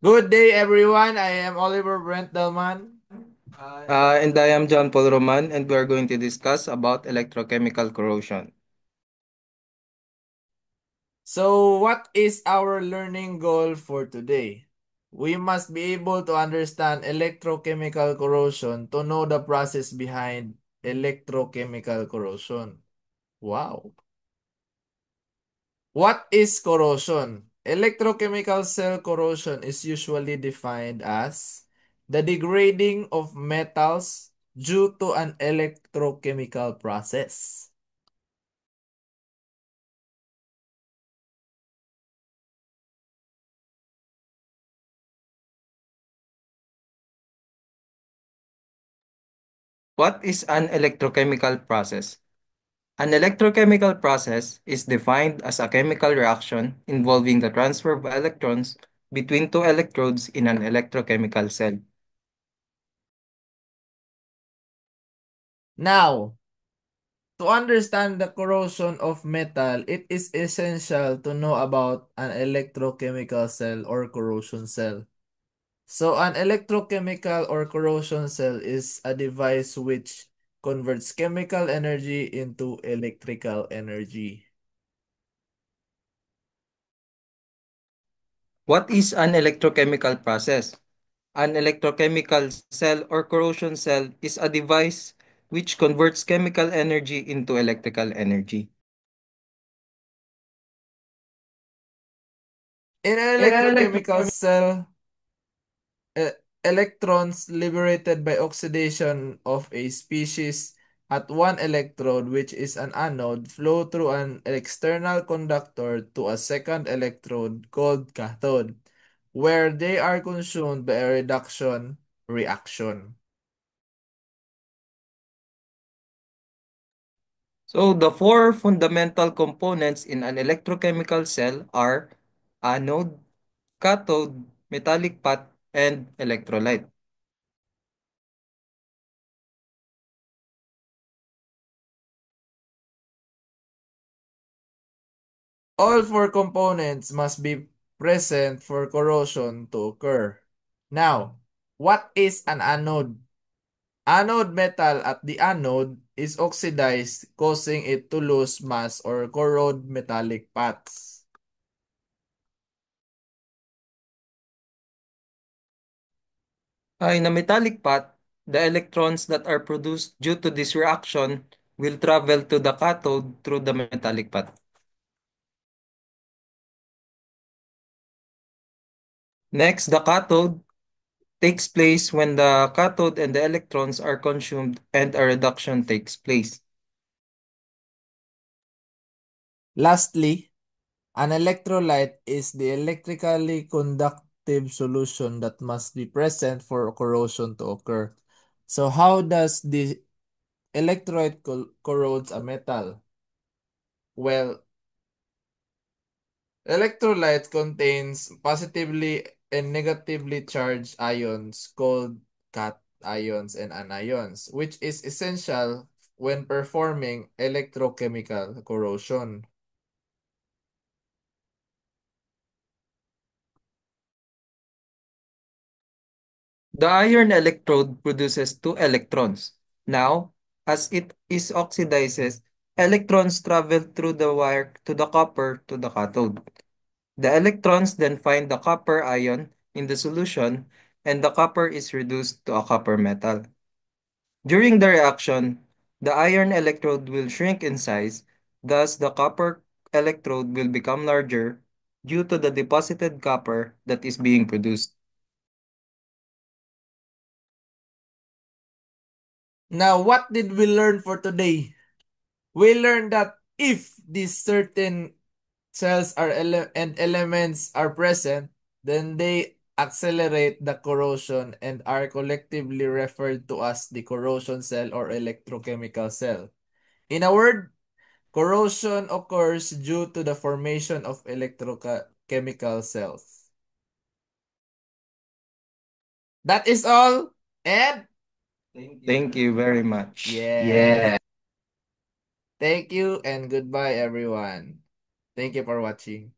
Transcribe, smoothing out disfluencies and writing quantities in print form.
Good day, everyone. I am Oliver Brent Delman. And I am John Paul Roman, and we are going to discuss about electrochemical corrosion. So, what is our learning goal for today? We must be able to understand electrochemical corrosion to know the process behind electrochemical corrosion. Wow. What is corrosion? Electrochemical cell corrosion is usually defined as the degrading of metals due to an electrochemical process. What is an electrochemical process? An electrochemical process is defined as a chemical reaction involving the transfer of electrons between two electrodes in an electrochemical cell. Now, to understand the corrosion of metal, it is essential to know about an electrochemical cell or corrosion cell. So, an electrochemical or corrosion cell is a device which converts chemical energy into electrical energy. What is an electrochemical process? An electrochemical cell or corrosion cell is a device which converts chemical energy into electrical energy. In an In an electrochemical electrochemical cell, e- electrons liberated by oxidation of a species at one electrode, which is an anode, flow through an external conductor to a second electrode called cathode, where they are consumed by a reduction reaction. So the four fundamental components in an electrochemical cell are anode, cathode, metallic path, and electrolyte. All four components must be present for corrosion to occur. Now, what is an anode? Anode metal at the anode is oxidized, causing it to lose mass or corrode metallic paths. In a metallic path, the electrons that are produced due to this reaction will travel to the cathode through the metallic path. Next, the cathode takes place when the cathode and the electrons are consumed and a reduction takes place. Lastly, an electrolyte is the electrically conductive solution that must be present for corrosion to occur. So how does the electrolyte corrodes a metal? Well, electrolyte contains positively and negatively charged ions called cations and anions, which is essential when performing electrochemical corrosion. The iron electrode produces two electrons. Now, as it is oxidizes, electrons travel through the wire to the copper to the cathode. The electrons then find the copper ion in the solution and the copper is reduced to a copper metal. During the reaction, the iron electrode will shrink in size, thus the copper electrode will become larger due to the deposited copper that is being produced. Now, what did we learn for today? We learned that if these certain cells are and elements are present, then they accelerate the corrosion and are collectively referred to as the corrosion cell or electrochemical cell. In a word, corrosion occurs due to the formation of electrochemical cells. That is all. And Thank you very much. yeah, thank you and goodbye everyone. Thank you for watching.